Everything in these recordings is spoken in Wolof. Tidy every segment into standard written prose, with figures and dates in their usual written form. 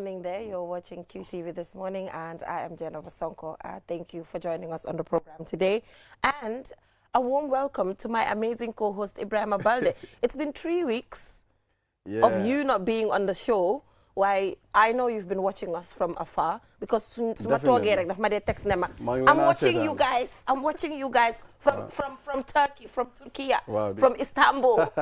morning there. You're watching QTV this morning, and I am Jenna Vasonko. Thank you for joining us on the program today. And a warm welcome to my amazing co-host, Ibrahim Balde. It's been 3 weeks of you not being on the show. Why, I know you've been watching us from afar because I'm watching you guys. I'm watching you guys from Turkey, from Turkey, from Istanbul.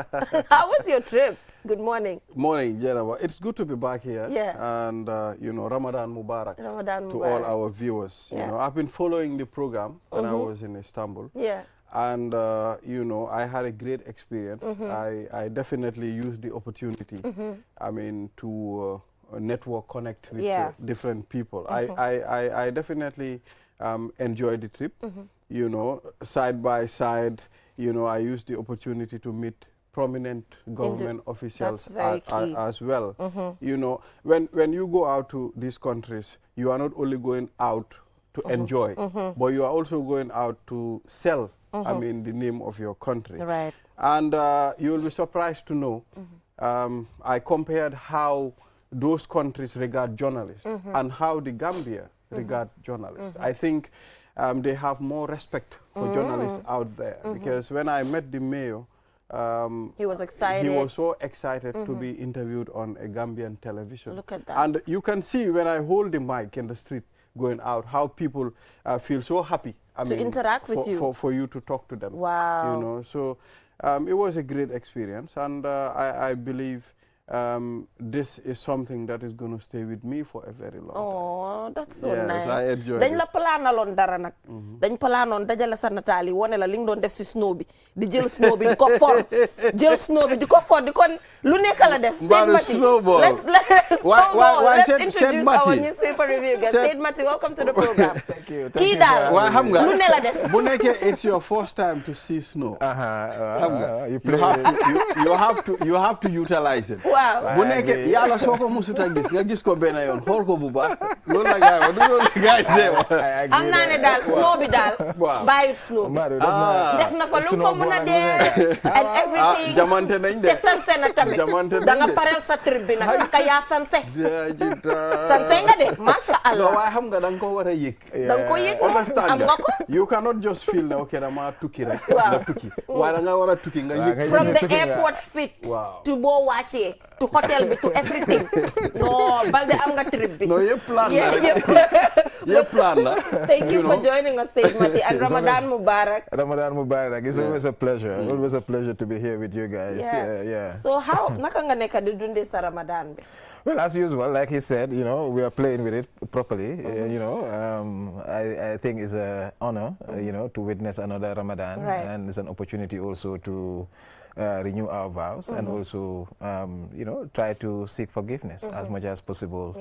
How was your trip? Good morning. Morning, Jenna. It's good to be back here. Yeah. And, Ramadan Mubarak, Ramadan Mubarak to all our viewers. Yeah. I've been following the program when I was in Istanbul. Yeah. And, I had a great experience. I definitely used the opportunity, to network, connect with different people. I definitely enjoyed the trip. Side by side, I used the opportunity to meet prominent government officials as well. When you go out to these countries, you are not only going out to enjoy, but you are also going out to sell, the name of your country. Right. And you will be surprised to know, I compared how those countries regard journalists and how the Gambia regard journalists. I think they have more respect for journalists out there, because when I met the mayor, he was excited. He was so excited to be interviewed on a Gambian television. Look at that. And you can see when I hold the mic in the street going out, how people feel so happy to interact with you. For you to talk to them. Wow. So it was a great experience, and I believe this is something that is going to stay with me for a very long time. Oh, that's so nice. I enjoyed dañ la planalon dara nak dañ planon dajala sa natali wone la li nga doon def ci snow bi di jël snow bi di ko for jël snow bi di ko for di kon lu nekk la def let's introduce our newspaper review guest. Said Mati, welcome to the program. Thank you. Kii daal lu ne la def bu nekkee it's your first time to see snow, you have to utilize it. Wow. Bu nekkee yàlla soo ko musuta gis nga gis ko benn yoon xool ko bu baax loolu la gaay wax du loolu la gaay dee am naa ne daal snow bi daal bàyyit snow bi def na fa lu fa mën a dee and everything jamante nañ de te sanse na tamit da nga pareel sa trip bi nag naka yaa sanse sanse nga de masha Allah waaye xam nga da nga ko war a yëg da nga ko yëg am nga ko you cannot just feel ne ok dama tukki rek nga tukki waaye da nga war a tukki nga yëg from the airport fit to boo wàccee to hotel bi to everything. No, Balde am nga trip bi. No, yëpp plan la rek. Yëpp plan la. Thank you for joining us, Said Mati, and Ramadan Mubarak. Ramadan Mubarak. It's always a pleasure. Always a pleasure to be here with you guys. Yeah. So how naka nga nekk di dundee sa Ramadan bi? Well, as usual, like he said, we are playing with it properly. I think it's an honor, to witness another Ramadan, and it's an opportunity also to renew our vows and also, try to seek forgiveness as much as possible.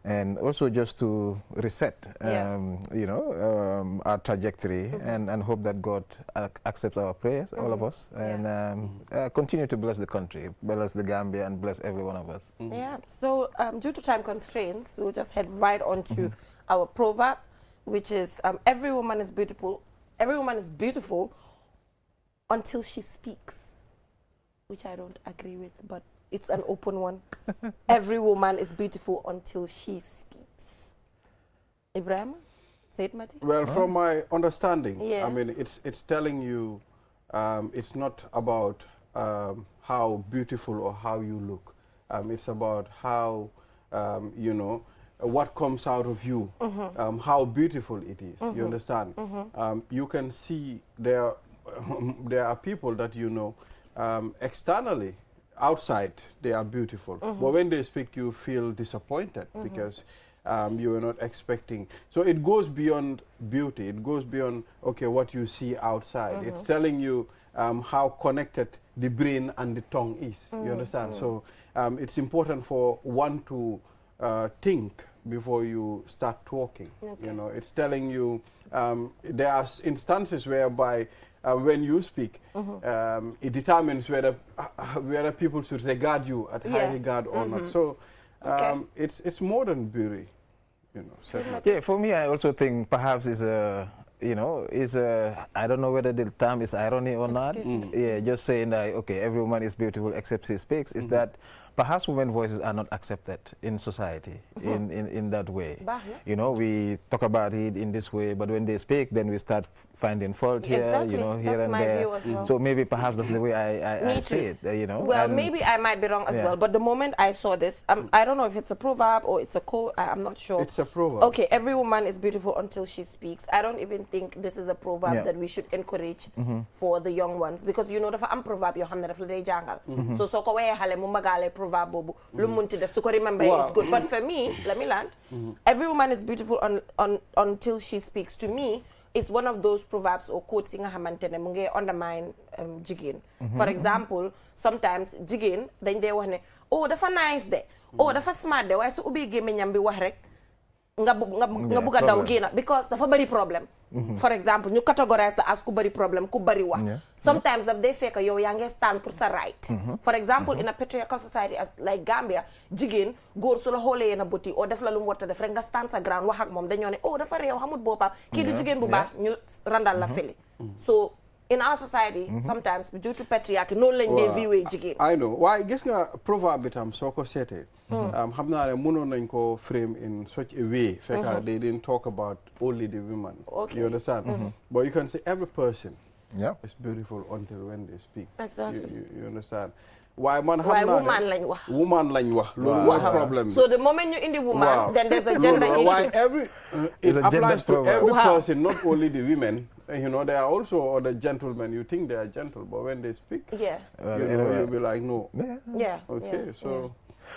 And also just to reset, our trajectory and hope that God accepts our prayers, all of us, and continue to bless the country, bless the Gambia, and bless every one of us. Yeah. So due to time constraints, we'll just head right on to our proverb, which is every woman is beautiful. Every woman is beautiful until she speaks, which I don't agree with, but it's an open one. Every woman is beautiful until she speaks. Ibrahim, Said Mati? Well, from my understanding, it's telling you it's not about how beautiful or how you look. It's about how, what comes out of you, how beautiful it is. You understand? You can see there are people that externally, outside, they are beautiful. But when they speak, you feel disappointed because you were not expecting. So it goes beyond beauty. It goes beyond, what you see outside. It's telling you how connected the brain and the tongue is. You understand? So it's important for one to think before you start talking. It's telling you there are instances whereby when you speak, it determines whether people should regard you at high regard or not. So it's more than beauty, Yeah, for me, I also think perhaps it's a I don't know whether the term is irony or not. Yeah, just saying that, okay, every woman is beautiful except she speaks, is that perhaps women's voices are not accepted in society in that way. You know, we talk about it in this way, but when they speak, then we start finding fault here, you know, here and there. Well. So maybe perhaps that's the way I see it, you know. Well, maybe I might be wrong as well, but the moment I saw this, I don't know if it's a proverb or it's a quote, I'm not sure. It's a proverb. Okay, every woman is beautiful until she speaks. I don't even think this is a proverb that we should encourage for the young ones, because you know the proverb you have day jangal. So ko waye hale mu magale proverb bobu lu munti def su ko remember is good. But for me, let me land. Every woman is beautiful until she speaks. To me, it's one of those proverbs or quotes nga xamantene mu ngi undermine jigéen. For example, sometimes jigéen dañ dee wax ne oh dafa nice de, oh dafa smart de, waaye su ubbi gémmiñam bi wax rek nga bugg a daw génn because dafa bari problème. For example, ñu categorize the as ku bari problème, ku bari wax. Sometimes daf day fekk yow yaa ngi stand pour sa right. For example, in a patriarchal society as like Gambia, jigéen góor su la xoolee yenn bët yi o def la lu mu war a def rek nga stand sa ground wax ak moom dañoo ne oh dafa réew xamut boppam kii di jigéen bu baax ñu randal la fële. So in our society, sometimes due to patriarchy, no lañ dee viewee jigéen. I know waaye gis nga proverb bi tam soo ko seetee. xam naa ne mënoon nañ ko frame in such a way. Fekk they didn't talk about only the women. Okay. You understand? But you can say every person is beautiful until when they speak. Exactly. You understand? Why man woman lañ wax. Woman lañ wax. Loolu mooy problem. So the moment you in the woman, then there's a gender issue. Why it applies to every person, not only the women. You know, there are also other gentlemen. You think they are gentle, but when they speak, you'll be like, no. Okay, so.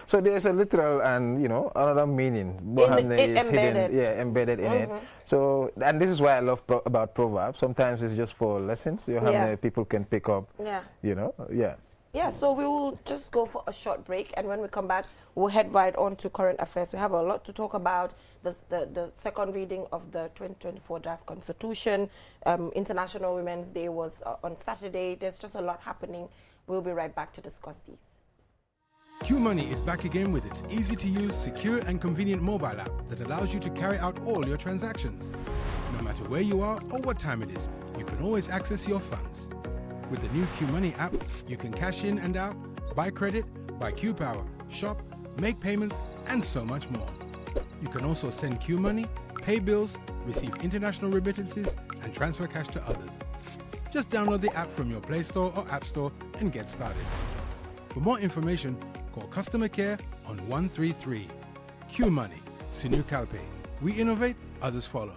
So there's a literal and, you know, another meaning embedded in it. So, and this is why I love about Proverbs. Sometimes it's just for lessons. You have people can pick up. You know. Yeah, so we will just go for a short break, and when we come back, we'll head right on to current affairs. We have a lot to talk about. The second reading of the 2024 draft constitution. International Women's Day was on Saturday. There's just a lot happening. We'll be right back to discuss these. QMoney is back again with its easy-to-use, secure and convenient mobile app that allows you to carry out all your transactions. No matter where you are or what time it is, you can always access your funds. With the new QMoney app, you can cash in and out, buy credit, buy QPower, shop, make payments, and so much more. You can also send QMoney, pay bills, receive international remittances, and transfer cash to others. Just download the app from your Play Store or App Store and get started. For more information, call customer care on 133. QMoney, Sinu Kalpe. We innovate, others follow.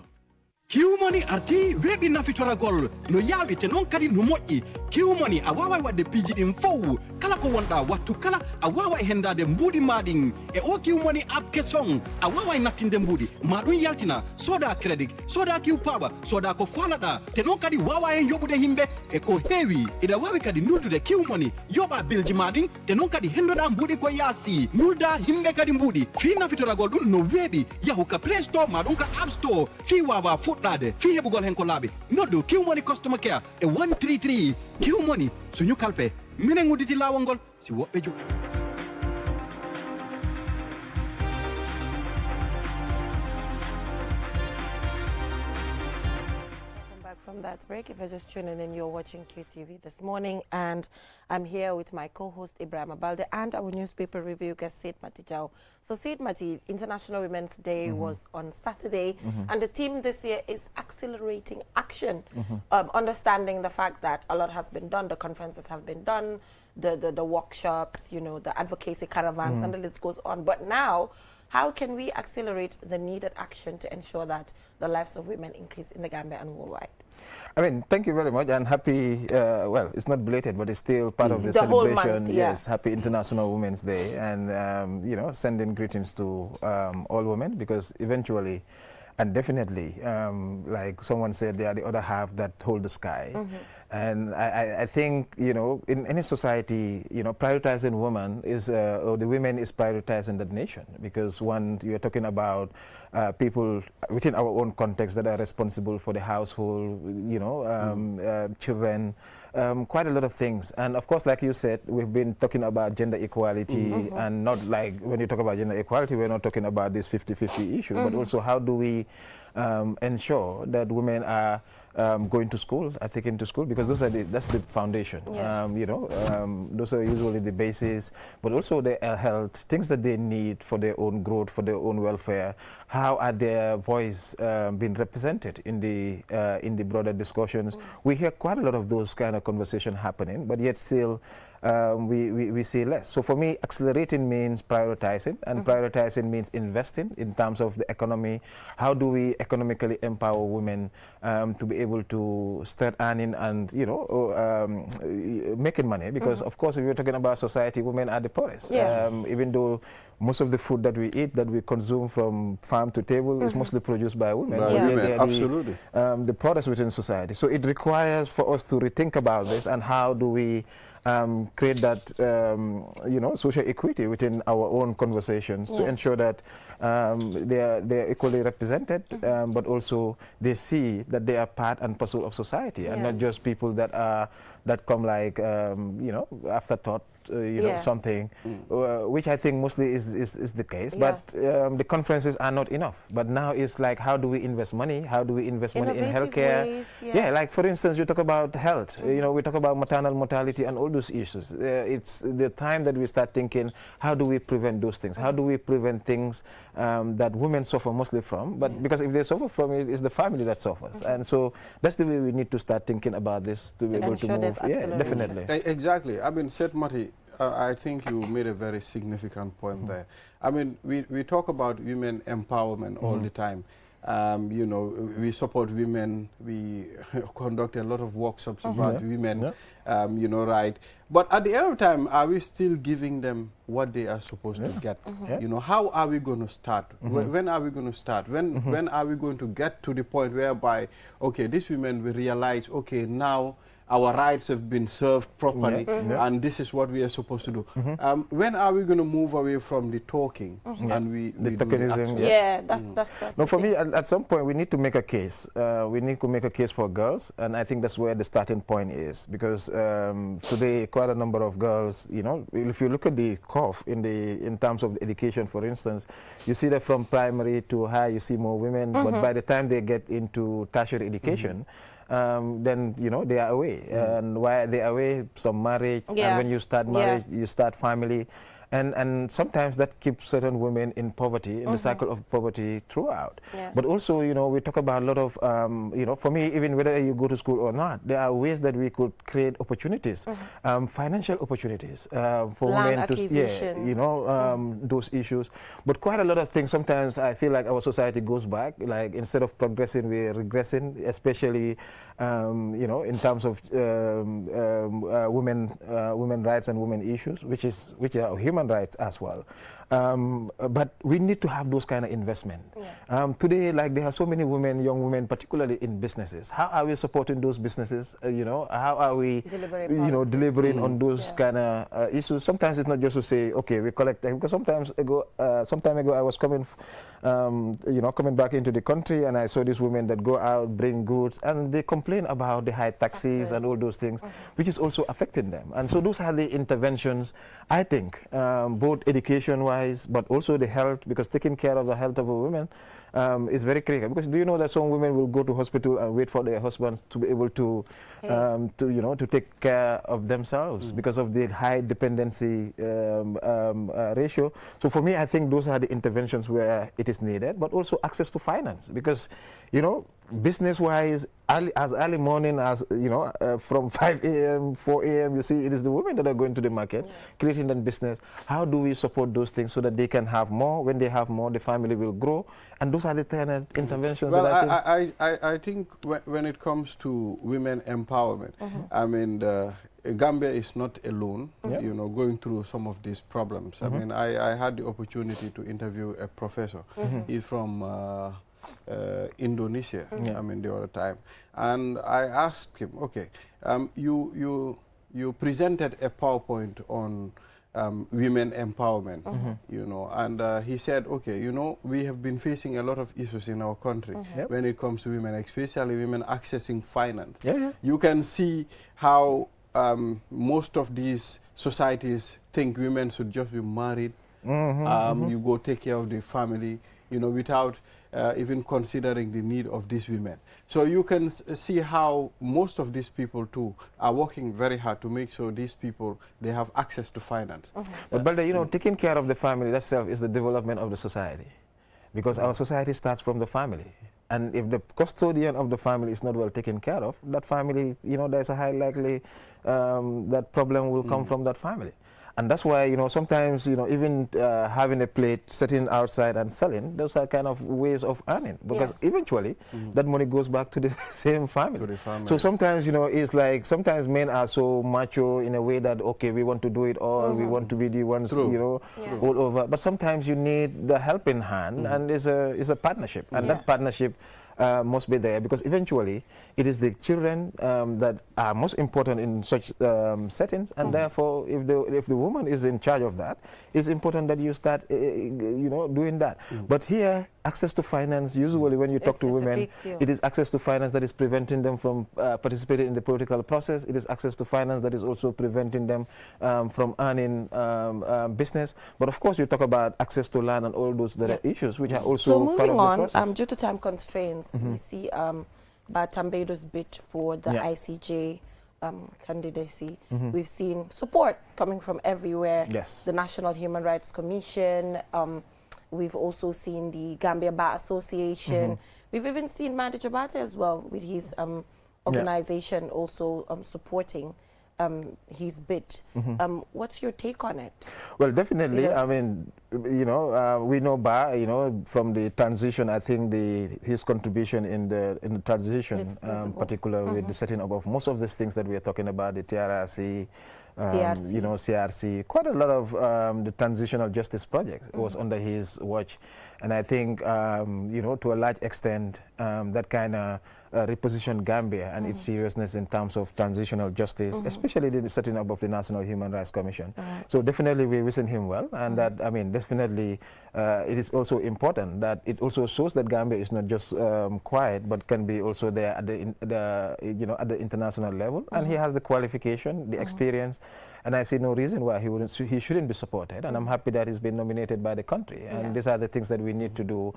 QMoney arti webi na fitora gol no yawi te non kadi no moƴƴi QMoney a wawa wadde piiji ɗin fow kala ko wonɗa wattu kala a wawa hendade mbuuɗi maɗin e o QMoney app kesong a wawa nattinde mbuuɗi ma ɗum yaltina soda credit soda QPower soda ko falaɗa te non kadi wawa hen yoɓude himɓe e ko heewi ina wawi kadi nuldude QMoney yoɓa bilji maɗin te non kadi hendoɗa mbuuɗi ko yaasi nulda himɓe kadi mbuuɗi fi nafitoragol ɗum no weeɓi yahu ka Play Store ma ɗum ka App Store fi wawa fuɗɗade fi heɓugol hen ko laaɓi noddu QMoney customer care e 133 QMoney suñu kalpe minen udditi laawol ngol si woɓɓe jogi. From that break, if you're just tuning in, you're watching QTV this morning, and I'm here with my co-host Ibrahim Abalde and our newspaper review guest Said Mati Jao. So Said Mati, International Women's Day was on Saturday, and the theme this year is accelerating action, understanding the fact that a lot has been done, the conferences have been done, the workshops, you know, the advocacy caravans, and the list goes on. But now, how can we accelerate the needed action to ensure that the lives of women increase in the Gambia and worldwide? I mean, thank you very much, and happy, well, it's not belated, but it's still part of the celebration. Whole month, yeah. Yes, happy International Women's Day, and, you know, sending greetings to all women, because eventually, and definitely, like someone said, they are the other half that hold the sky. And I think, you know, in any society, you know, prioritizing women is, or the women is prioritizing the nation, because one, you're talking about people within our own context that are responsible for the household, you know, children, quite a lot of things. And of course, like you said, we've been talking about gender equality, and not like, when you talk about gender equality, we're not talking about this 50-50 issue, but also how do we ensure that women are going to school, taken to school, because that's the foundation. Those are usually the basis, but also their health, things that they need for their own growth, for their own welfare. How are their voice being represented in the broader discussions? We hear quite a lot of those kind of conversation happening, but yet still we see less. So for me, accelerating means prioritizing, and prioritizing means investing in terms of the economy. How do we economically empower women to be able to start earning and making money? Because of course, if you're talking about society, women are the poorest. Even though most of the food that we eat, that we consume from farm to table, is mostly produced by women. By women, absolutely. The poorest within society. So it requires for us to rethink about this, and how do we create that social equity within our own conversations to ensure that they're equally represented, but also they see that they are part and parcel of society, and not just people that come like afterthought. Something, which I think mostly is the case. But the conferences are not enough. But now it's like, how do we invest money? How do we invest money in healthcare? Ways, like for instance, you talk about health. We talk about maternal mortality and all those issues. It's the time that we start thinking, how do we prevent those things? How do we prevent things that women suffer mostly from? But because if they suffer from it, it's the family that suffers. And so that's the way we need to start thinking about this to be able to move. Yeah, definitely. Exactly. I mean, Seth Mati, I think you made a very significant point there. I mean, we talk about women empowerment all the time. We support women. We conduct a lot of workshops about women, right? But at the end of time, are we still giving them what they are supposed to get? How are we going to start? When are we going to start? When are we going to get to the point whereby, okay, these women will realize, okay, now our rights have been served properly, and this is what we are supposed to do. When are we going to move away from the talking and we do the action? That's no, for me, at some point, we need to make a case. We need to make a case for girls, and I think that's where the starting point is. Because today, quite a number of girls, if you look at the curve in terms of education, for instance, you see that from primary to high, you see more women, but by the time they get into tertiary education, then they are away. And why are they away? Some marriage, and when you start marriage, you start family. And sometimes that keeps certain women in poverty, in the cycle of poverty throughout. But also, we talk about a lot of, for me, even whether you go to school or not, there are ways that we could create opportunities, financial opportunities for women to, those issues. But quite a lot of things, sometimes I feel like our society goes back, like instead of progressing, we're regressing, especially, in terms of women rights and women issues, which are human rights as well. But we need to have those kind of investment. Today, like there are so many women, young women, particularly in businesses. How are we supporting those businesses? How are we, delivering on those kind of issues? Sometimes it's not just to say, okay, we collect them. Because some time ago, I was coming back into the country, and I saw these women that go out, bring goods, and they complain about the high taxes and all those things, which is also affecting them. And so those are the interventions, I think, both education-wise, but also the health, because taking care of the health of a woman is very critical. Because do you know that some women will go to hospital and wait for their husbands to be able to take care of themselves because of the high dependency ratio. So for me, I think those are the interventions where it is needed, but also access to finance, because business-wise, as early morning as from 5 a.m., 4 a.m., you see it is the women that are going to the market, creating that business. How do we support those things so that they can have more? When they have more, the family will grow. And those are the kind of interventions that I think when it comes to women empowerment, I mean, Gambia is not alone, going through some of these problems. I mean, I had the opportunity to interview a professor. He's from Indonesia, I mean, the other time. And I asked him, okay, you presented a PowerPoint on women empowerment, and he said, okay, we have been facing a lot of issues in our country when it comes to women, especially women accessing finance. You can see how most of these societies think women should just be married, you go take care of the family, you know, without even considering the need of these women. So you can see how most of these people too are working very hard to make sure these people, they have access to finance. But Balde, you know, taking care of the family itself is the development of the society, because our society starts from the family. And if the custodian of the family is not well taken care of, that family, you know, there's a high likely that problem will come from that family. And that's why, you know, sometimes, you know, even having a plate sitting outside and selling, those are kind of ways of earning, because eventually that money goes back to the same family. So sometimes, you know, it's like sometimes men are so macho in a way that, okay, we want to do it all, we want to be the ones, you know, all over. But sometimes you need the helping hand, and it's a partnership, and that partnership must be there, because eventually it is the children that are most important in such settings, and therefore if the woman is in charge of that, it's important that you start you know, doing that. But here, access to finance, usually when you talk to women, it is access to finance that is preventing them from participating in the political process. It is access to finance that is also preventing them from earning business. But of course, you talk about access to land and all those other issues, which are also so moving part of the process. Due to time constraints, we see Batambedo's bid for the ICJ candidacy. We've seen support coming from everywhere. The National Human Rights Commission. We've also seen the Gambia Bar Association. We've even seen Madi Jabate as well, with his organization also supporting his bid. What's your take on it? Well, definitely. I mean, you know, we know Ba, you know, from the transition. I think his contribution in the transition, particularly with the setting up of most of these things that we are talking about, the TRRC, you know, CRC, quite a lot of the transitional justice project was under his watch. And I think, you know, to a large extent, that kind of repositioned Gambia and its seriousness in terms of transitional justice, especially the setting up of the National Human Rights Commission. So definitely we wishing him well, and that, I mean, definitely it is also important that it also shows that Gambia is not just quiet, but can be also there at the you know, at the international level. And he has the qualification, the experience, and I see no reason why he shouldn't be supported. And I'm happy that he's been nominated by the country. And these are the things that we need to do.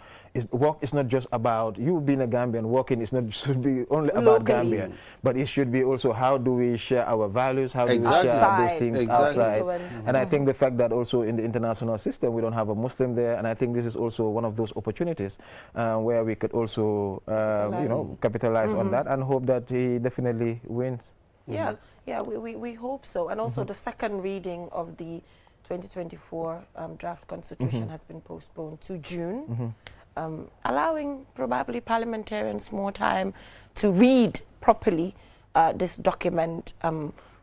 Work is not just about you being a Gambian. Working is not should be only about Gambia, but it should be also how do we share our values, how do we share those things outside. And I think the fact that also in the international system we don't have a Muslim there, and I think this is also one of those opportunities where we could also you know, capitalize on that, and hope that he definitely wins. We hope so. And also the second reading of the 2024 draft constitution has been postponed to June, allowing probably parliamentarians more time to read properly this document,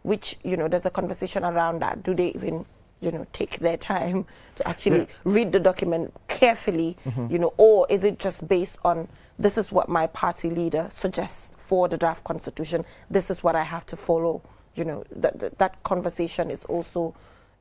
which, you know, there's a conversation around that. Do they even, you know, take their time to actually read the document carefully, you know, or is it just based on this is what my party leader suggests for the draft constitution, this is what I have to follow? You know, that conversation is also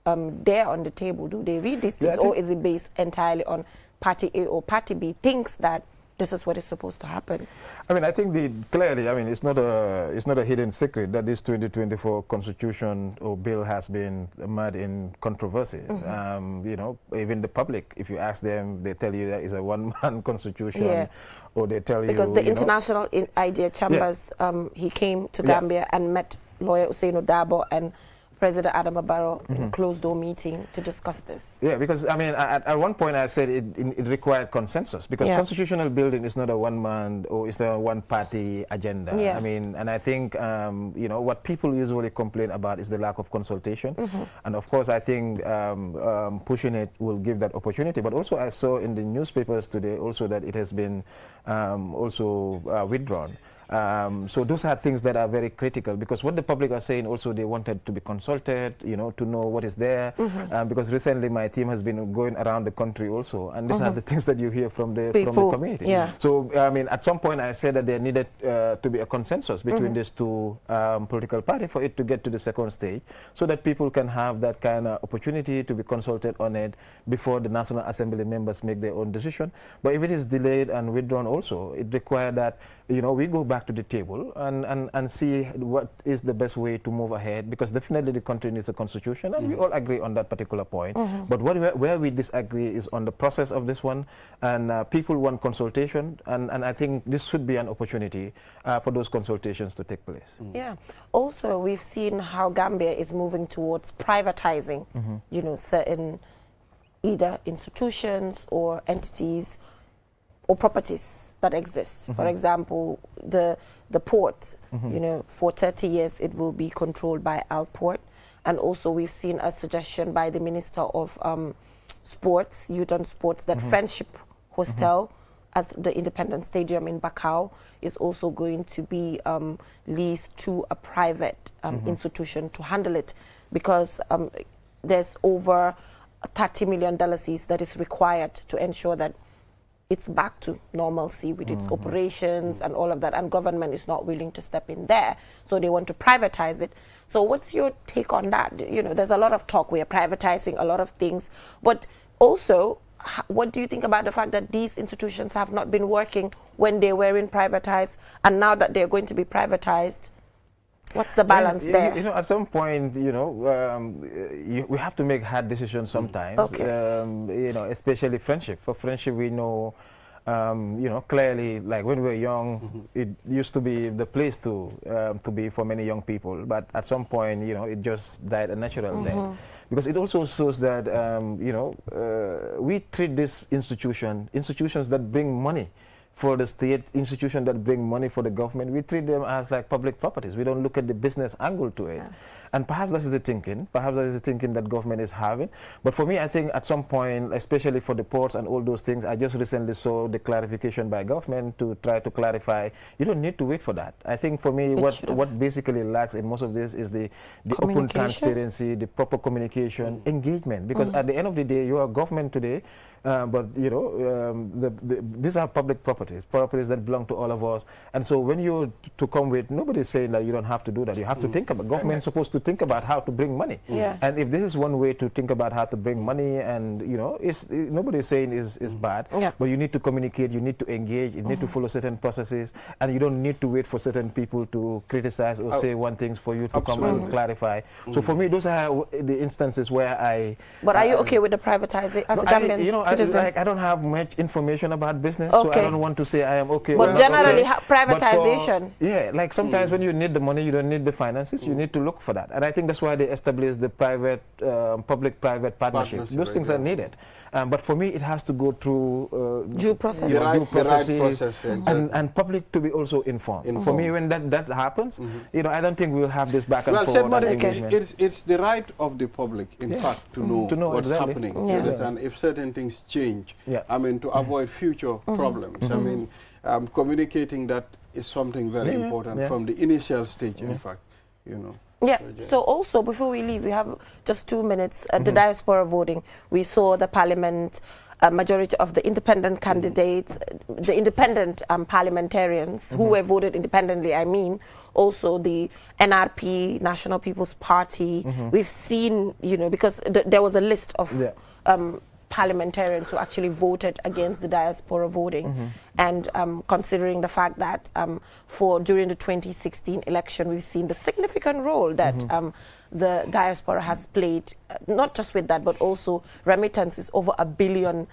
there on the table. Do they read these things, or is it based entirely on party A or party B thinks that this is what is supposed to happen? I mean, I think clearly, I mean, it's not a hidden secret that this 2024 constitution or bill has been mad in controversy. You know, even the public, if you ask them, they tell you that it's a one-man constitution, or they tell you because the International Idea Chambers, he came to Gambia and met lawyer Usainu Dabo and President Adama Barrow in a closed-door meeting to discuss this. Yeah, because, I mean, at one point I said it required consensus, because constitutional building is not a one-man or it's a one-party agenda. I mean, and I think, you know, what people usually complain about is the lack of consultation. And of course, I think pushing it will give that opportunity. But also I saw in the newspapers today also that it has been also withdrawn. So those are things that are very critical, because what the public are saying also, they wanted to be consulted, you know, to know what is there. Because recently my team has been going around the country also, and these are the things that you hear from the community. So I mean, at some point I said that there needed to be a consensus between these two political parties for it to get to the second stage, so that people can have that kind of opportunity to be consulted on it before the National Assembly members make their own decision. But if it is delayed and withdrawn also, it requires that, you know, we go back to the table and see what is the best way to move ahead, because definitely the country needs a constitution, and we all agree on that particular point. But where we disagree is on the process of this one, and people want consultation, and I think this should be an opportunity for those consultations to take place. Yeah. Also, we've seen how Gambia is moving towards privatizing, you know, certain either institutions or entities or properties that exist. For example, the port, you know, for 30 years it will be controlled by Alport. And also we've seen a suggestion by the Minister of Sports, Youth and Sports, that Friendship Hostel at the Independence Stadium in Bakau is also going to be leased to a private institution to handle it, because there's over $30 million that is required to ensure that it's back to normalcy with its operations and all of that, and government is not willing to step in there, so they want to privatize it. So what's your take on that? You know, there's a lot of talk, we are privatizing a lot of things, but also, what do you think about the fact that these institutions have not been working when they were in privatized, and now that they're going to be privatized? What's the balance there? You know, at some point, you know, we have to make hard decisions sometimes. Okay. You know, especially friendship. For friendship, we know, you know, clearly, like when we were young, it used to be the place to be for many young people. But at some point, you know, it just died a natural death. Because it also shows that, you know, we treat this institutions that bring money for the state, institutions that bring money for the government, we treat them as like public properties. We don't look at the business angle to it. And perhaps that is the thinking. Perhaps that is the thinking that government is having. But for me, I think at some point, especially for the ports and all those things, I just recently saw the clarification by government to try to clarify. You don't need to wait for that. I think for me, what basically lacks in most of this is the open transparency, the proper communication, engagement. Because at the end of the day, you are government today, but you know, these are public properties that belong to all of us. And so when you to come with, nobody's saying that you don't have to do that. You have to think about, government is supposed to think about how to bring money. And if this is one way to think about how to bring money, and you know, nobody's saying is bad, but you need to communicate, you need to engage, you need to follow certain processes, and you don't need to wait for certain people to criticize or say one thing for you to come and clarify. So for me, those are the instances where But are you okay with the privatizing as a Gambian you know, citizen? I don't have much information about business, so I don't want to say I am okay. But generally, privatization. Yeah, like sometimes when you need the money, you don't need the finances, you need to look for that. And I think that's why they established the public-private partnerships. Those things are needed. But for me, it has to go through due process. Due processes, and public to be also informed. For me, when that happens, you know, I don't think we'll have this back and forth. It's the right of the public, in fact, to know what's happening. You understand? If certain things change, I mean, to avoid future problems. I mean, communicating that is something very important from the initial stage, in fact, you know. So also, before we leave, we have just 2 minutes. The diaspora voting, we saw the parliament, majority of the independent candidates, the independent parliamentarians who were voted independently, I mean, also the NRP, National People's Party. We've seen, you know, because there was a list of parliamentarians who actually voted against the diaspora voting. And considering the fact that during the 2016 election, we've seen the significant role that the diaspora has played, not just with that, but also remittances, over $1 billion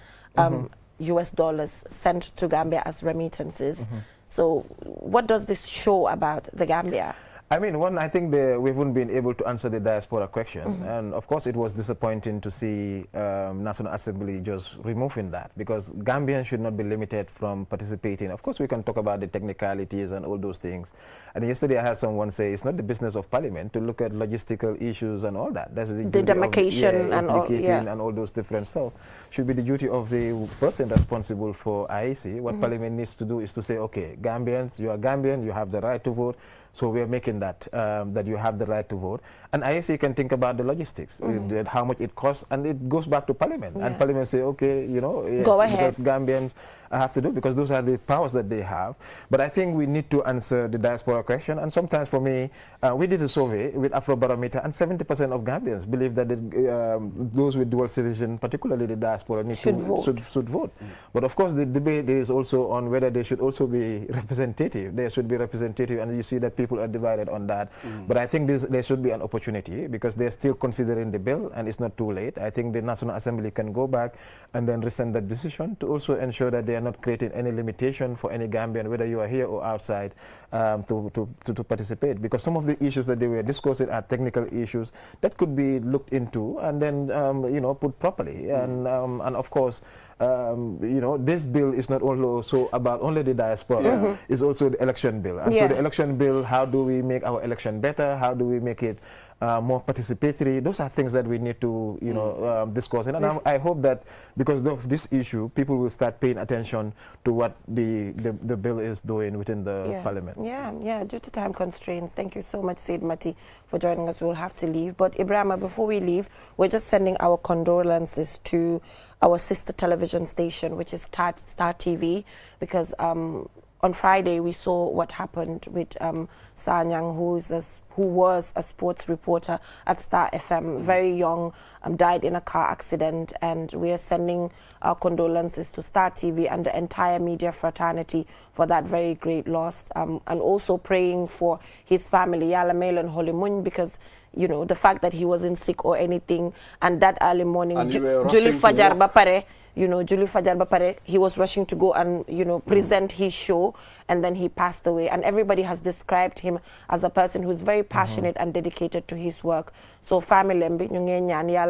US dollars sent to Gambia as remittances. So what does this show about the Gambia? I mean, one, I think we haven't been able to answer the diaspora question. And of course, it was disappointing to see National Assembly just removing that, because Gambians should not be limited from participating. Of course, we can talk about the technicalities and all those things. And yesterday I heard someone say it's not the business of Parliament to look at logistical issues and all that. That's the demarcation and all those different stuff. Should be the duty of the person responsible for IEC. What Parliament needs to do is to say, okay, Gambians, you are Gambian, you have the right to vote. So we are making that, that you have the right to vote. And IEC can think about the logistics, how much it costs, and it goes back to Parliament. And Parliament say, okay, you know, yes, go ahead. Because Gambians have to do, because those are the powers that they have. But I think we need to answer the diaspora question. And sometimes for me, we did a survey with Afrobarometer, and 70% of Gambians believe that those with dual citizenship, particularly the diaspora, should vote. But of course, the debate is also on whether they should also be representative. They should be representative, and you see that people people are divided on that. But I think there should be an opportunity because they're still considering the bill and it's not too late. I think the National Assembly can go back and then rescind that decision to also ensure that they are not creating any limitation for any Gambian, whether you are here or outside, to participate. Because some of the issues that they were discussing are technical issues that could be looked into and then, put properly. And of course, this bill is not also about only the diaspora. It's also the election bill. And so the election bill, how do we make our election better? How do we make it more participatory? Those are things that we need to, discuss. And I hope that because of this issue, people will start paying attention to what the bill is doing within the parliament. Yeah. Due to time constraints, thank you so much, Said Mati, for joining us. We'll have to leave. But Ibrahima, before we leave, we're just sending our condolences to our sister television station, which is Star TV, because on Friday we saw what happened with Sanyang, who was a sports reporter at Star FM, very young, died in a car accident, and we are sending our condolences to Star TV and the entire media fraternity for that very great loss, and also praying for his family, Yala Melon Holimun, because the fact that he wasn't sick or anything, and that early morning, Julie Fajar Bapare, Julie Fajar Bapare, he was rushing to go and, present his show, and then he passed away. And everybody has described him as a person who's very passionate and dedicated to his work. So family, because they are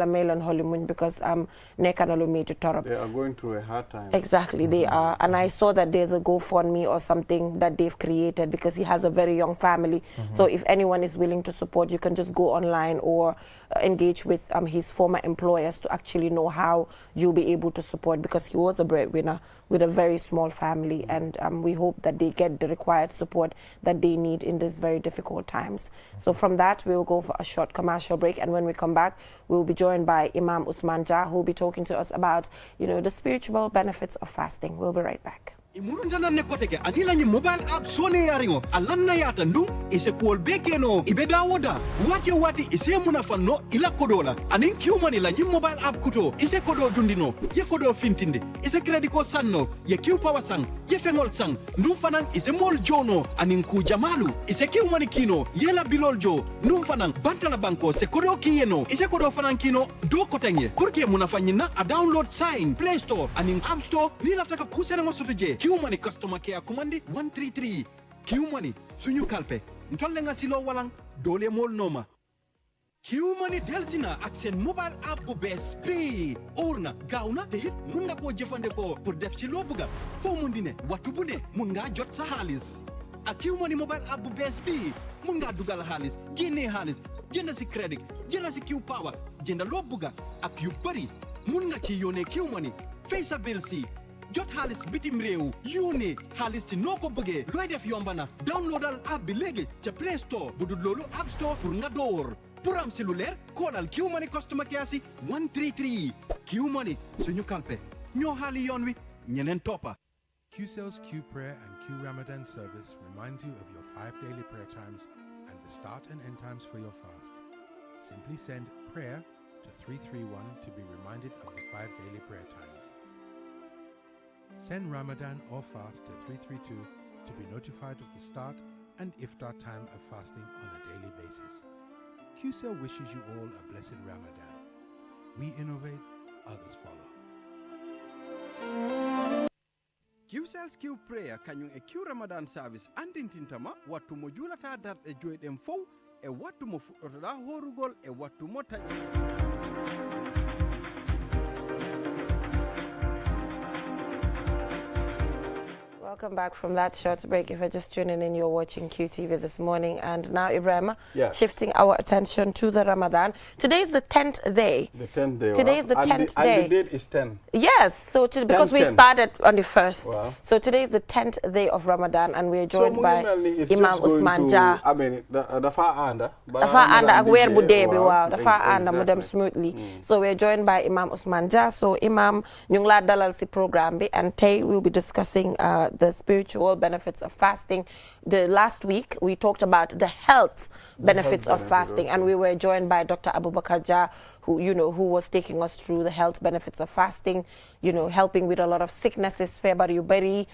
going through a hard time. Exactly, they are. And I saw that there's a GoFundMe or something that they've created because he has a very young family. So if anyone is willing to support, you can just go online or engage with his former employers to actually know how you'll be able to support, because he was a breadwinner with a very small family, and we hope that they get the required support that they need in these very difficult times. So from that, we'll go for a short commercial break, and when we come back, we'll be joined by Imam Usman Jah, who'll be talking to us about, the spiritual benefits of fasting. We'll be right back. Imurundana nekoteke anila ni mobile app sone yaringo alanna yata ndu ise kuol bekeno ibeda woda wati ise munafano ila kodola anin kiumani la mobile app kuto ise kodo dundino ye kodo fintinde ise credit ko sanno ye kiu power sang ye fengol sang ndu fanan ise mol jono anin ku jamalu ise kiumani kino yela bilol jo ndu fanan bantala banko se kodo kiyeno ise kodo fanan kino do kotenge kurke munafanyina a download sign Play Store anin App Store ni laftaka kusena ngosotoje Q-Money customer care commandi 133 Q-Money suñu kalpe ntolle nga silo walang dole mol noma Q-Money delsina ak sen mobile app bu bes bi orna gawna te it mun nga ko jëfandeko pour def ci lo bëgga fo mun di ne watu bu ne mun nga jot sa xaalis ak Q-Money mobile app bu bes bi mun nga dugal xaalis génné xaalis jënd ci crédit jënd ci Q Power jënd lo bëgga ak yu bari mun nga ci yone Q-Money fay sa bill si jot xaalis bitim réew yónnee xaalis ci noo ko bëggee looy def yombana downloadal app bi léegi ca Play Store bu dul loolu App Store pour nga door pour am si lu leer koolal Q-Money customer care si 133 Q-Money suñu kalpe ñoo xaali yoon wi ñeneen toppa QCell's Q Prayer and Q Ramadan service reminds you of your 5 daily prayer times and the start and end times for your fast. Simply send prayer to 331 to be reminded of the 5 daily prayer times. Send Ramadan or fast to 332 to be notified of the start and iftar time of fasting on a daily basis. QCell wishes you all a blessed Ramadan. We innovate, others follow. QCell's Q Prayer kanyung e Q Ramadan service andintintama watu mo julata dat e joydem fow e watu mo fuɗɗotoɗa horugol e watu mo taƴi Welcome back from that short break. If you're just tuning in, you're watching QTV this morning. And now, Ibrahima, shifting our attention to the Ramadan. Today is the 10th day. The 10th day. Today is the 10th day. And the date is 10. Yes, so because we started on the 1st. Wow. So today is the 10th day of Ramadan, and we're joined by Imam Usman Jah. I mean, the far under. The far under, where would they be? Wow, the far under, modem smoothly. So we're joined by Imam Usman Jah. So Imam, Nyungla Dalal si program, and today we'll be discussing the spiritual benefits of fasting. The last week, we talked about the health benefits of fasting, and we were joined by Dr. Abubakar Jah, who was taking us through the health benefits of fasting, helping with a lot of sicknesses, feebar yu bari,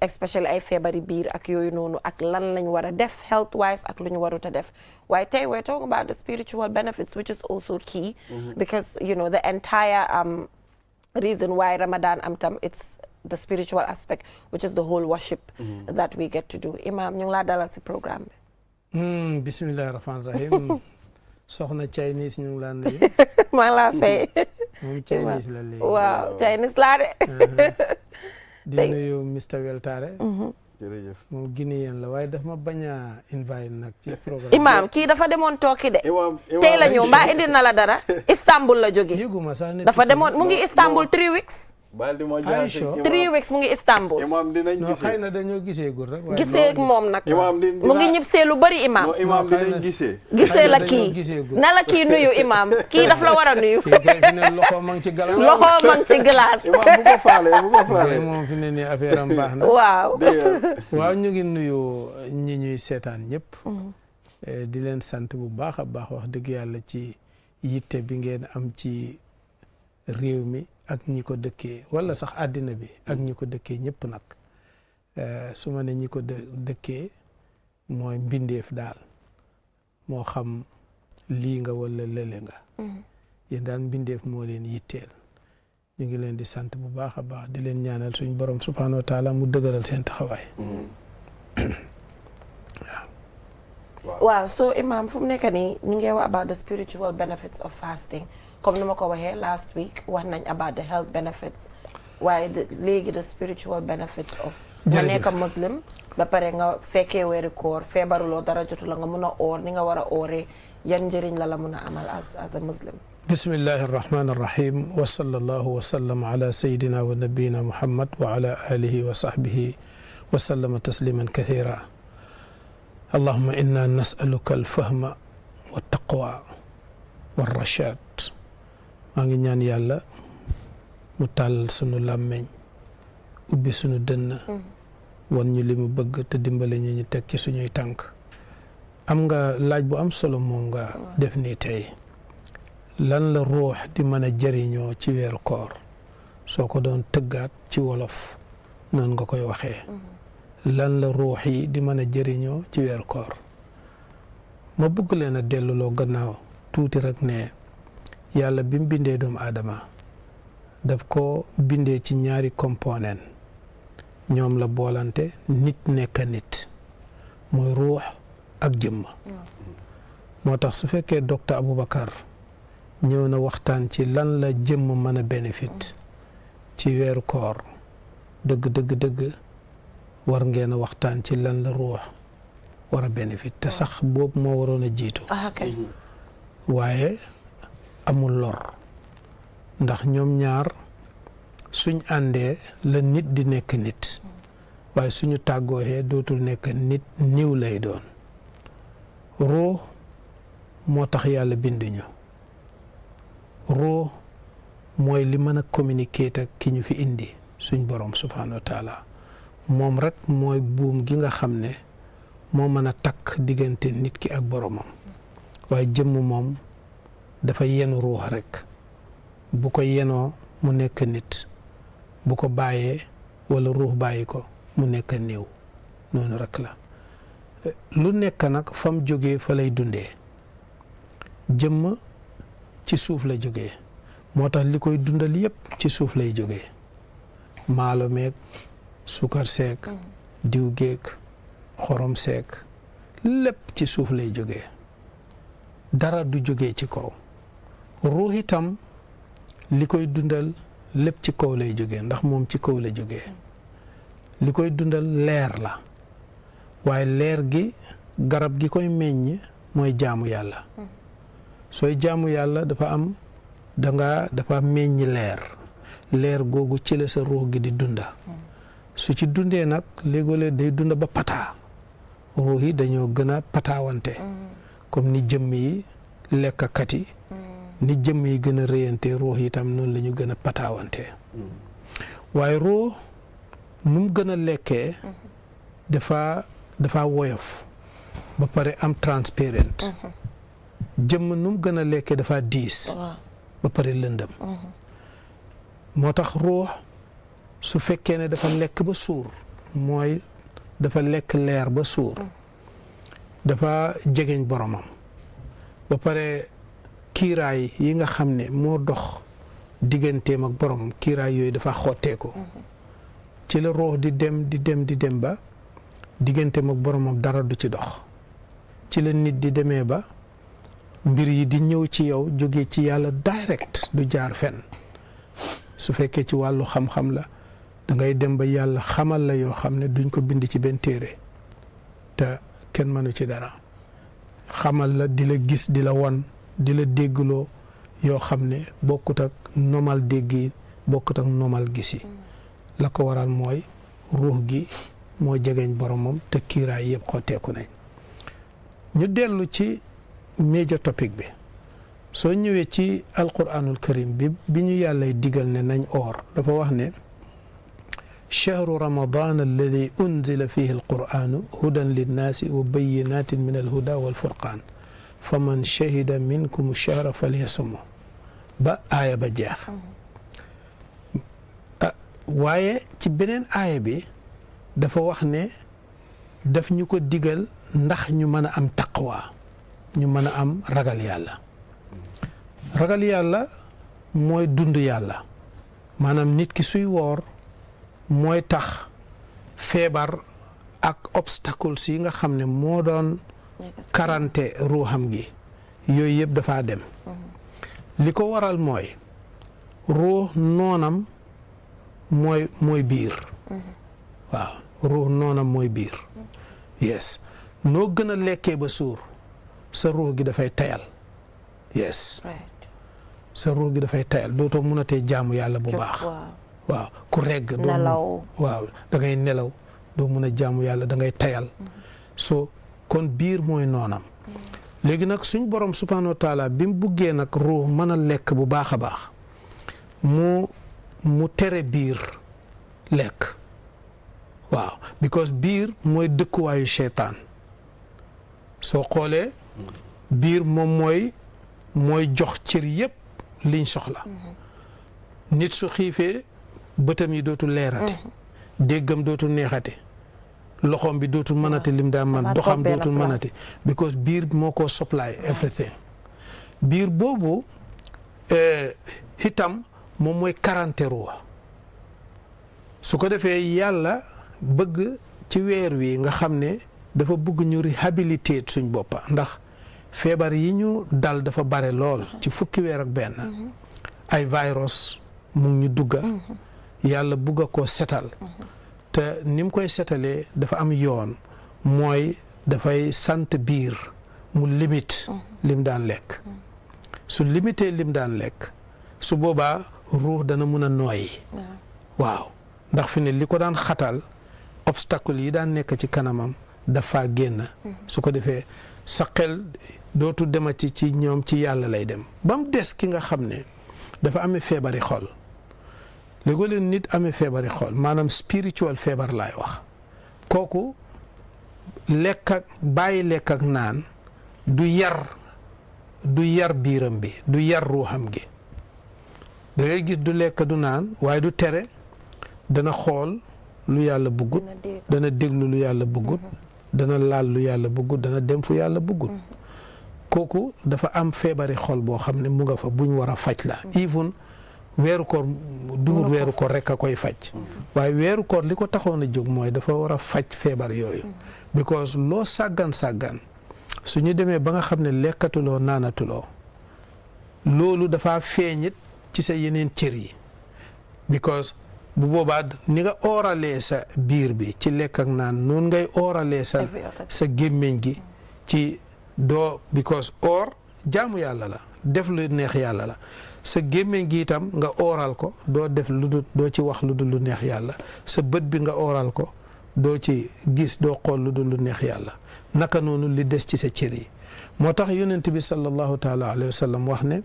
especially ay feebari biir ak yooyu noonu ak lan lañ war a def health wise ak lu ñu warut a def. Waaye tey we're talking about the spiritual benefits, which is also key, because the entire reason why Ramadan it's the spiritual aspect, which is the whole worship that we get to do. Imam, ñu ngi laa dalal si programme bi. Bismillahir Rahmanir Rahim. Soxna Chinese ñu ngi laa nuyu. maa laa fay. moom Chinese la léegi. waaw Chinese laa de. di nuyu Mr Weltare. jërëjëf. moom Guinéen la waaye daf ma bañ a invite nag ci programme. Imam kii dafa demoon Turkey de. tey la ñëw mbaa indi na la dara. Istanbul la jóge. yëguma sax ne dafa demoon mu ngi Istanbul 3 weeks. 3 weeks mu ngi Istanbul. Imam dinañ gisee. non xëy na dañoo gisee gul rek. gisee moom nag. mu ngi ñib see lu bëri Imam. non Imam dinañ gisee. gisee la kii na la kii nuyu Imam kii daf la war a nuyu. kii kay fi ne loxo ma ngi ci glace. loxo ma ngi ci glace. Imam bu ko faale. moom fi ne nii affaire am baax na. waaw ñu ngi nuyu ñi ñuy seetaan ñëpp. di leen sant bu baax a baax wax dëgg yàlla ci yitte bi ngeen am ci réew mi ak ñi ko dëkkee wala sax àddina bi ak ñi ko dëkkee ñëpp nag su ma ne ñi ko dëkkee mooy mbindeef daal moo xam lii nga wala lële nga yéen daal mbindeef moo leen yitteel ñu ngi leen di sant bu baax a baax di leen ñaanal suñ borom subhanahu wa taala mu dëgëral seen taxawaay. waaw so Imam fu mu nekk nii ñu ngi wax about the spiritual benefits of fasting comme ni ma ko waxee last week wax nañ about the health benefits waaye léegi the spiritual benefits of nga nekk muslim ba pare nga fekkee weeri koor feebaruloo dara jotu la nga mun a oor ni nga war a ooree yan njëriñ la mun a amal as a muslim. bismillahi arrahmani arrahim wa sallallahu wa sallam ala sayidina wa nabiyina muhammad wa ala alihi wa sahbihi wa sallama tasliman kathira. اللهم إنا نسألك الفهم والتقوى والرشاد maa ngi ñaan yàlla mu tàll sunu làmmeñ ubbi sunu dënn wan ñu li mu bëgg te dimbale ñu teg ci suñuy tànk am nga laaj bu am solo moom nga def nii tey lan la ruux di mën a jëriñoo ci weeru koor soo ko doon tëggaat ci wolof noonu nga koy waxee lan la ruux yi di mën a jëriñoo ci weeru koor ma bëgg leen a delluloo gannaaw tuuti rek ne yàlla bi mu bindee doomu aadama daf ko bindee ci ñaari component ñoom la boolante nit nekk nit mooy ruux ak jëmm moo tax su fekkee docteur Aboubacar ñëw na waxtaan ci lan la jëmm mën a bénéfice ci weeru koor dëgg war ngeen a waxtaan ci lan la ruux war a bénéfice te sax boobu moo waroon a jiitu waaye amul lor ndax ñoom ñaar suñ àndee la nit di nekk nit waaye suñu tàggooxee dootul nekk nit niw lay doon ruux moo tax yàlla binduñu ruux mooy li mën a communiquer ak ki ñu fi indi suñ borom subhanahu wa taala moom rek mooy buum gi nga xam ne moo mën a takk diggante nit ki ak boromam waaye jëmm moom dafa yenu ruux rek bu ko yenoo mu nekk nit bu ko bàyyee wala ruux bàyyi ko mu nekk néew noonu rek la lu nekk nag fam jógee fa lay dundee jëmm ci suuf la jógee moo tax li koy dundal yépp ci suuf lay jógee maalo meeg sukar seek diw géeg xorom seek lépp ci suuf lay jógee dara du jógee ci kaw ruux itam li koy dundal lépp ci kaw lay jógee ndax moom ci kaw la jógee li koy dundal leer la waaye leer gi garab gi koy meññ mooy jaamu yàlla sooy jaamu yàlla dafa meññ leer googu ci la sa ruux gi di dunda su ci dundee nag léegoo-léeg day dunda ba pataa ruux yi dañoo gën a pataawante comme ni jëmm yi lekkakat yi ni jëmm yi gën a rëyante ruux yi itam noonu la ñu gën a pataawante waaye ruux nu mu gën a lekkee dafa woyof ba pare am transparent jëmm nu mu gën a lekkee dafa diis ba pare lëndëm moo tax ruux su fekkee ne dafa lekk ba suur mooy dafa lekk leer ba suur dafa jegeñ boromam ba pare kiiraay yi nga xam ne moo dox digganteem ak boromam kiiraay yooyu dafa xotteeku ci la ruux di dem ba digganteem ak boromam dara du ci dox ci la nit di demee ba mbir yi di ñëw ci yow jóge ci yàlla direct du jaar fenn su fekkee ci wàllu xam-xam la da ngay dem ba yàlla xamal la yoo xam ne duñ ko bind ci benn téere te kenn mënu ci dara xamal la di la gis di la won di la déggloo yoo xam ne bokkut ak normal dégg yi bokkut ak normal gis yi la ko waral mooy ruux gi moo jegeñ boromam te kiiraay yëpp xotteeku nañ ñu dellu ci major topic bi soo ñëwee ci alquranul karim bi ñu yàllay digal ne nañ oor dafa wax ne chahru ramadan alladi unzila fihi alquranu hudan linnaasi wa bayinatin min alhuda walfurqan fa man shahida minkum chahra falyasumu ba aaya ba jeex waaye ci beneen aaya bi dafa wax ne daf ñu ko digal ndax ñu mën a am taqwa ñu mën a am ragal yàlla mooy dund yàlla maanaam nit ki suy woor mooy tax feebar ak obstacles yi nga xam ne moo doon karante ruuxam gi yooyu yëpp dafaa dem li ko waral mooy ruux noonam mooy biir waaw ruux noonam mooy biir yes noo gën a lekkee ba suur sa ruux gi dafay tayal yes sa ruux gi dafay tayal dootoo mun a tee jaamu yàlla bu baax waaw ku regg nelaw waaw da ngay nelaw doo mun a jaamu yàlla da ngay tayal so kon biir mooy noonam léegi nag suñ borom subhanahu wa taala bi mu buggee nag ruux mën a lekk bu baax a baax mu tere biir lekk waaw because biir mooy dëkkuwaayu seytaan soo xoolee biir moom mooy jox cër yépp liñ soxla nit su xiifee bëtam yi dootul leerati déggam dootul neexati loxoom bi dootul mënati lim daan man doxam dootul mënati because biir moo ko supply everything biir boobu itam moom mooy karante ruux su ko defee yàlla bëgg ci weer wi nga xam ne dafa bëgg ñu réhabiliter suñ boppa ndax feebar yi ñu dal dafa bare lool ci fukki weer ak benn ay virus mu ngi ñu dugga yàlla bëgg koo setal te ni mu koy setalee dafa am yoon mooy dafay sant biir mu limite lim daan lekk su limité lim daan lekk su boobaa ruux dana mun a nooyi waaw ndax fi ne li ko daan xatal obstacle yi daan nekk ci kanamam dafa génn su ko defee sa xel dootu demati ci ñoom ci yàlla lay dem ba mu des ki nga xam ne dafa amee feebari xol léegoo leen nit amee feebari xol maanaam spiritual feebar laay wax kooku lekk ak bàyyi lekk ak naan du yar biiram bi du yar ruuxam gi da ngay gis du lekk du naan waaye du tere dana xool lu yàlla bëggut dana déglu lu yàlla bëggut dana laal lu yàlla bëggut dana dem fu yàlla bëggut kooku dafa am feebari xol boo xam ne mu nga fa buñ war a faj la even weeru koor duhut weeru koor rek a koy faj waaye weeru koor li ko taxoon a jóg mooy dafa war a faj feebar yooyu because loo sàggan su ñu demee ba nga xam ne lekkatuloo naanatuloo loolu dafa feeñit ci sa yeneen cër yi because bu boobaa ni nga ooralee sa biir bi ci lekk ak naan noonu ngay ooralee sa gémmiñ gi ci doo because or jaamu yàlla la def lu neex yàlla la sa gémmiñ gi itam nga ooral ko doo def lu dul doo ci wax lu dul lu neex yàlla sa bët bi nga ooral ko doo ci gis doo xool lu dul lu neex yàlla naka noonu li des ci sa cër yi moo tax yonent bi sallallahu taala alayhi wa sallam wax ne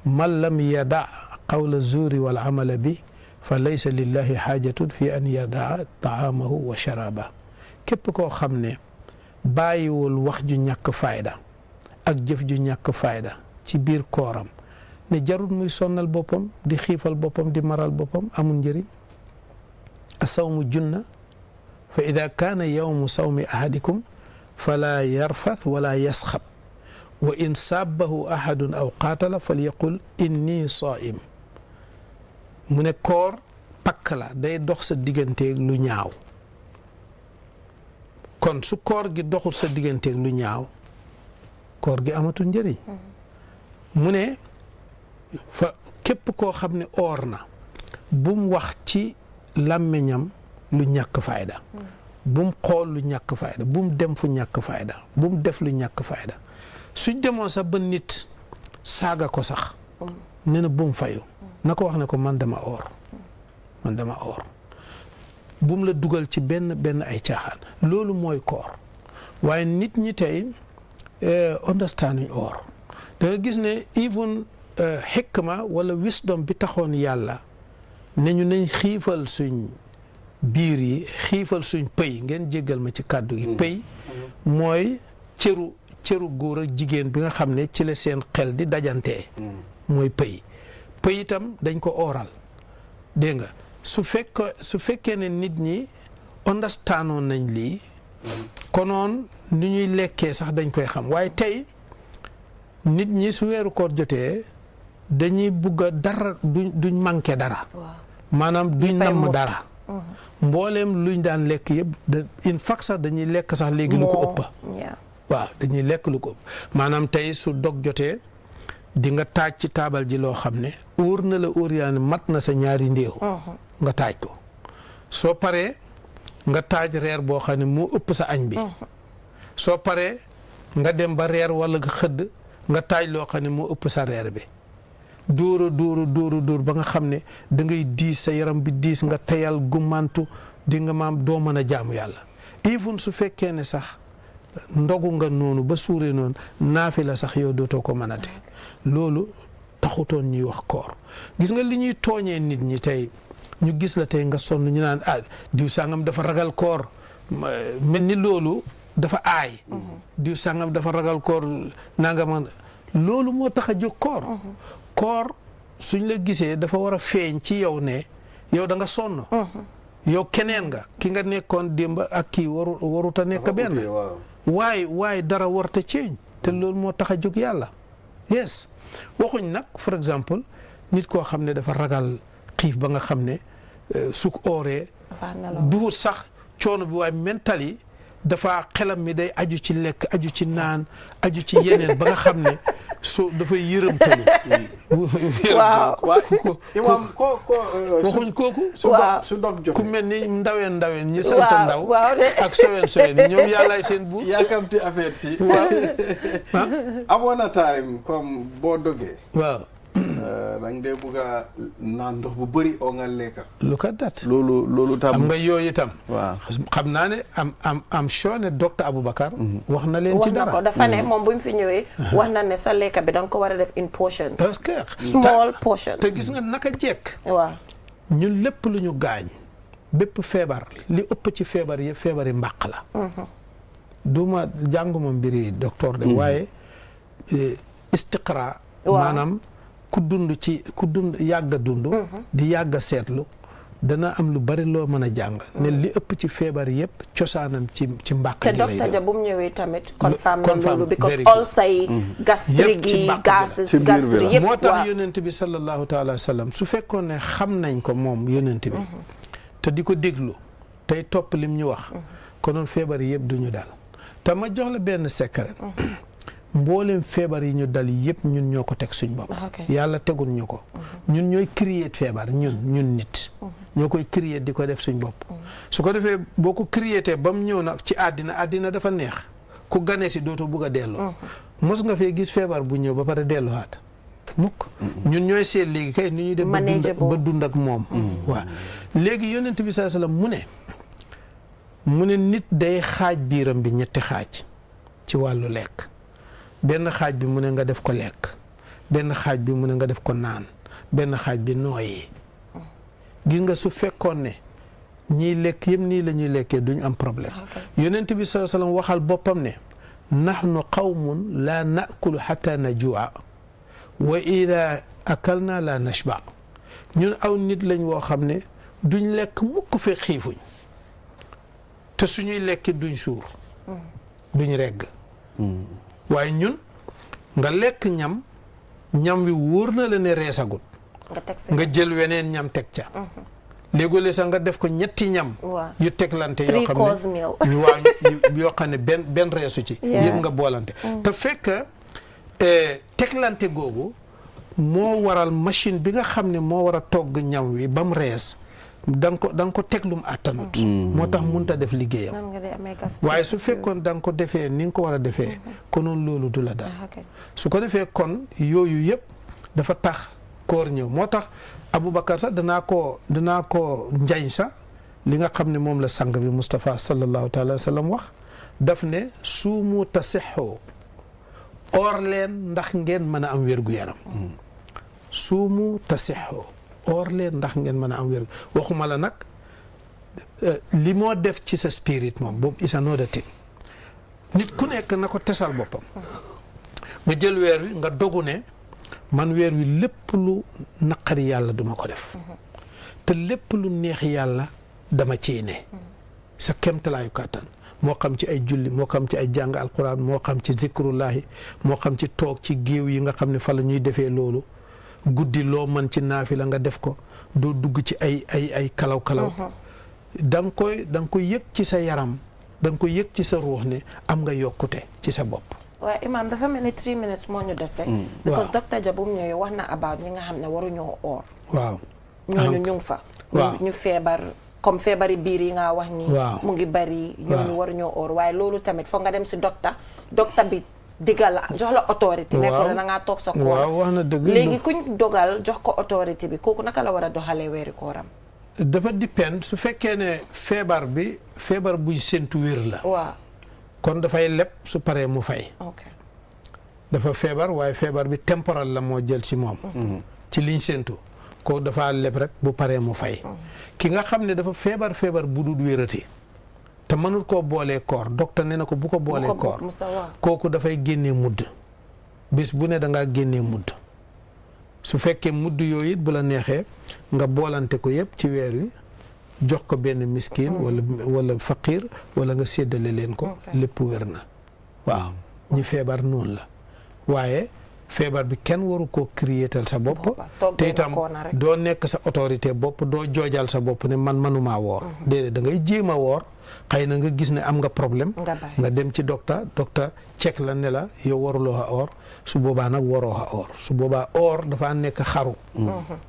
man lam yada qawla zuuri wal amala bi fa laysa lillahi xaajatun fi an yadaa taamahu wa sharaba képp koo xam ne bàyyiwul wax ju ñàkk fayda ak jëf ju ñàkk fayda ci biir kooram ne jarul muy sonnal boppam di xiifal boppam di maral boppam amul njëriñ asawmu junna fa ida kaana yawmu sawmi ahadikum fala yarfath wala yasxab wa in sabbahu ahadun aw qaatala falyaqul inni saa'im mu ne koor pakk la day dox sa digganteeg lu ñaaw kon su koor gi doxul sa digganteeg lu ñaaw koor gi amatul njëriñ mu ne fa képp koo xam ne oor na bum wax ci làmmiñam lu ñàkk fayda bum xool lu ñàkk fayda bum dem fu ñàkk fayda bum def lu ñàkk fayda suñ demoon sax ba nit saaga ko sax nee na bum fayu na ko wax ne ko man dama oor bum la dugal ci benn ay caaxaan loolu mooy koor waaye nit ñi tey understanding oor da nga gis ne even xikma wala wisdom bi taxoon yàlla ne ñu nañ xiifal suñ biir yi xiifal suñ pëy ngeen jéggal ma ci kàddu gi pëy mooy cëru góor ak jigéen bi nga xam ne ci la seen xel di dajantee mooy pëy itam dañ ko ooral dégg nga su fekkee ne nit ñi understandoon nañ lii konoon ni ñuy lekkee sax dañ koy xam waaye tey nit ñi su weeru koor jotee dañuy bugg a dara duñ manqué dara maanaam duñ namm dara mbooleem luñ daan lekk yëpp in fact sax dañuy lekk sax léegi lu ko ëpp waaw dañuy lekk lu ko ëpp maanaam tey su dog jotee di nga taaj ci taabal ji loo xam ne óor na la óor yaa ne mat na sa ñaari ndéew nga taaj ko soo paree nga taaj reer boo xam ne moo ëpp sa añ bi soo paree nga dem ba reer wala nga xëdd nga taaj loo xam ne moo ëpp sa reer bi dóor ba nga xam ne da ngay diis sa yaram bi diis nga teyal gummantu di nga maam doo mën a jaamu yàlla even su fekkee ne sax ndogu nga noonu ba suuree noonu naafi la sax yow dootoo ko mën a te loolu taxutoon ñuy wax koor gis nga li ñuy tooñee nit ñi tey ñu gis la tey nga sonn ñu naan diw sàngam dafa ragal koor mel ni loolu dafa aay diw sàngam dafa ragal koor nanga man loolu moo tax a jóg koor suñ la gisee dafa war a feeñ ci yow ne yow da nga sonn yow keneen nga ki nga nekkoon démb ak kii waruta nekk benn waaye dara warta ceeñ te loolu moo tax a jóg yàlla yes waxuñ nag for exemple nit koo xam ne dafa ragal xiif ba nga xam ne su ooree duhut sax coono bi waaye mental yi dafa xelam mi day aju ci lekk aju ci naan aju ci yeneen ba nga xam ne so dafay yërëmtalu imam waxuñ kooku su dog jotee ku mel ni ndaween ñi sant ndaw ak sowen ñoom yàllaay seen buur yaakamti affaire si amoon na time comme boo dogee waaw dañ dee bugg a naan ndox bu bëri oo nga lekka lu ko dat loolu tam am nga yooyu itam waaw xam naa ne am sure ne docteur Aboubacar wax na leen ci dara wax na ko dafa ne moom bu ñu fi ñëwee wax na ne sa lekka bi da nga ko war a def in portions parce que small portions te gis nga naka jekk waaw ñun lépp lu ñu gaañ bépp feebar li ëpp ci feebar yi feebari mbàq la duma jànguma mbiri docteur de waaye istiqra maanaam ku dund yàgg a dund di yàgg a seetlu dana am lu bari loo mën a jàng ne li ëpp ci feebar yëpp cosaanam ci mbàq gi lay doon te docteur ja bu mu ñëwee tamit confirm na loolu because ulcer yi gastrique yi gases yëpp moo tax yonent bi sallallahu taala wa sallam su fekkoon ne xam nañ ko moom yonent bi te di ko déglu tey topp lim ñu wax konoon feebar yëpp duñu daal te ma jox la benn secret mboolem feebar yi ñu dal yëpp ñun ñoo ko teg suñ bopp yàlla tegul ñu ko ñun ñooy créer feebar ñun nit ñoo koy créer di ko def suñ bopp su ko defee boo ko créer ba mu ñëw nag ci àddina dafa neex ku gane si dootoo bugg a delloo mos nga fee gis feebar bu ñëw ba pare delluwaat mukk ñun ñooy seet léegi kay ni ñuy def ba dund ak moom waaw léegi yonent bi sallallahu alayhi wasallam mu ne nit day xaaj biiram bi ñetti xaaj ci wàllu lekk benn xaaj bi mu ne nga def ko lekk benn xaaj bi mu ne nga def ko naan benn xaaj bi nooyi gis nga su fekkoon ne ñiy lekk yëpp nii la ñuy lekkee duñ am problème yonent bi sallallahu alayhi wasallam waxal boppam ne nahnu qawmun la naakulu hatta najua wa ida akalna la nashba ñun aw nit lañ woo xam ne duñ lekk mukk fee xiifuñ te suñuy lekki duñ suur duñ regg waaye ñun nga lekk ñam wi wóor na la ne reesagut nga jël weneen ñam teg ca léegole sax nga def ko ñetti ñam yu teglante yoo xam ne waaw yoo xam ne benn reesu ci yëpp nga boolante te fekk teglante googu moo waral machine bi nga xam ne moo war a togg ñam wi ba mu rees da nga ko teglum àttanut moo tax mënut a def liggéeyam waaye su fekkoon da nga ko defee ni nga ko war a defee konoon loolu du la daal su ko defee kon yooyu yëpp dafa tax koor ñëw moo tax Aboubacar sax danaa ko njañ sax li nga xam ne moom la sang bi Moustapha sallallahu taala wa sallam wax daf ne suumu tasixoo oor leen ndax ngeen mën a am wér-gu-yaram suumu tasixoo oor leen ndax ngeen mën a am wér waxuma la nag li moo def ci sa spirit moom boobu is another thing nit ku nekk na ko tesal boppam nga jël weer wi nga dogu ne man weer wi lépp lu naqari yàlla duma ko def te lépp lu neex yàlla dama ciy ne sa kemtalaayu kàttan moo xam ci ay julli moo xam ci ay jàng alquran moo xam ci zikrullahi moo xam ci toog ci géew yi nga xam ne fa la ñuy defee loolu guddi loo mën ci naafila nga def ko doo dugg ci ay kalaw-kalaw da nga koy yëg ci sa yaram da nga koy yëg ci sa ruux ne am nga yokkute ci sa bopp waaw Imam dafa mel ni 3 minutes moo ñu dese because docteur Dia bu mu ñëwee wax na about ñi nga xam ne waruñoo oor waaw ñooñu ñu ngi fa ñu feebar comme feebari biir yi nga wax ni mu ngi bari ñooñu waruñoo oor waaye loolu tamit foog nga dem si docteur bi digal la jox la autorité nekko da ngaa toog sa koor waaw wax na dëgg léegi kuñ dogal jox ko autorité bi kooku naka la war a doxalee weeri kooram dafa dépend su fekkee ne feebar buy séntu wér la waaw kon dafay leb su paree mu fay dafa feebar waaye feebar bi temporal la moo jël ci moom ci liñ séntu ko dafa leb rek bu paree mu fay ki nga xam ne dafa feebar bu dul wérati te mënul koo boolee koor docteur nee na ko bu ko boolee koor kooku dafay génnee mudd bés bu ne da ngaa génnee mudd su fekkee mudd yooyu it bu la neexee nga boolante ko yëpp ci weer wi jox ko benn miskin wala faqir wala nga séddale leen ko lépp wér na waaw ñi feebar noonu la waaye feebar bi kenn waru koo créétal sa bopp te itam doo nekk sa autorité bopp doo joojal sa bopp ne man manumaa woor déedéet da ngay jéem a woor xëy na nga gis ne am nga problème nga dem ci docteur check la ne la yow waruloo a oor su boobaa nag waroo a oor su boobaa oor dafa nekk xaru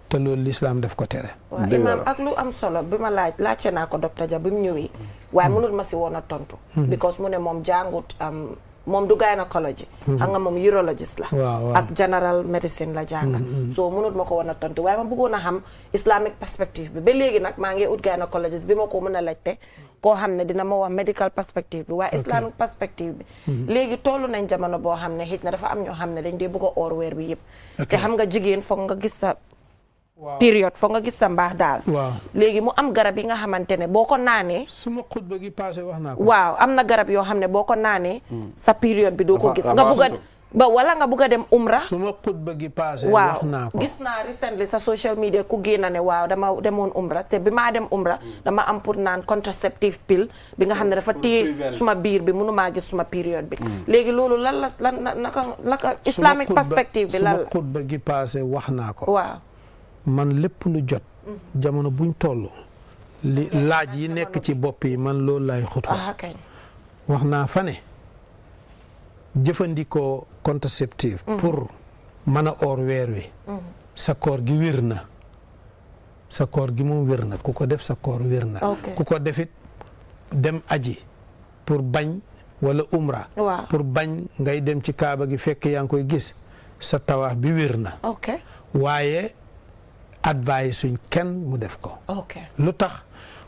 te loolu l'islam def ko tere waaw Imam ak lu am solo bi ma laajte naa ko docteur Dia bi mu ñëwee waaye mënul ma si woon a tontu because mu ne moom jàngut moom du gynecology xam nga moom urologist la ak general medicine la jànga so mënut ma ko woon a tontu waaye ma bëggoon a xam islamic perspective bi ba léegi nag maa ngi ut gynecologist bi ma ko mën a laajte koo xam ne dina ma wax medical perspective bi waaye islamic perspective bi léegi tollu nañ jamono boo xam ne xëj na dafa am ñoo xam ne dañ dee bëgg a oor weer bi yëpp te xam nga jigéen foog nga gis sa période foog nga gis sa mbaax daal léegi mu am garab yi nga xamante ne boo ko naanee suma xutba gi passé wax naa ko waaw am na garab yoo xam ne boo ko naanee sa période bi doo ko gis nga bugg a wala nga bugg a dem umra suma xutba gi passé wax naa ko gis naa recently sa social media ku génn ne waaw dama demoon umra te bi maa dem umra dama am pour naan contraceptive pill bi nga xam ne dafa téye suma biir bi mënumaa gis suma période bi léegi loolu lan naka islamic perspective bi lan la suma xutba gi passé wax naa ko waaw man lépp lu jot jamono buñ toll li laaj yi nekk ci bopp yi man loolu lay xutba wax naa fa ne jëfandikoo contraceptive pour mën a oor weer wi sa koor gi wér na sa koor gi moom wér na ku ko def sa koor wér na ku ko defit dem aji pour bañ wala umra pour bañ ngay dem ci kaaba gi fekk yaa ngi koy gis sa tawaaf bi wér na waaye advice suñ kenn mu def ko lu tax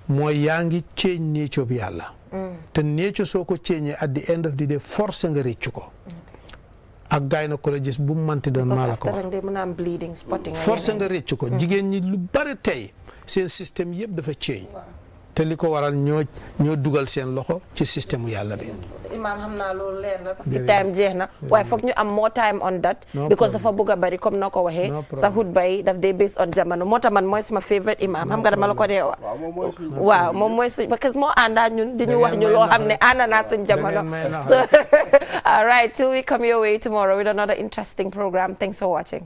mooy yaa ngi ceeñ nature bi yàlla te nature soo ko ceeñee at the end of the day force nga réccu ko ak gynécologiste bu mu manti doon maa la ko wax force nga réccu ko jigéen ñi lu bari tey seen système yëpp dafa change te li ko waral ñoo dugal seen loxo ci système yàlla bi. Imam xam naa loolu leer na parce que time jeex na waaye foog ñu am more time on that because dafa bëgg a bari comme noo ko waxee sa xutba yi daf day based on jamono moo tax man mooy suma favorite imam xam nga dama la ko dee wax waaw moom mooy suñ parce que moo àndaa ñun di ñu wax ñu loo xam ne ànd naa suñ jamono so all right till we come your way tomorrow with another interesting program. Thanks for watching.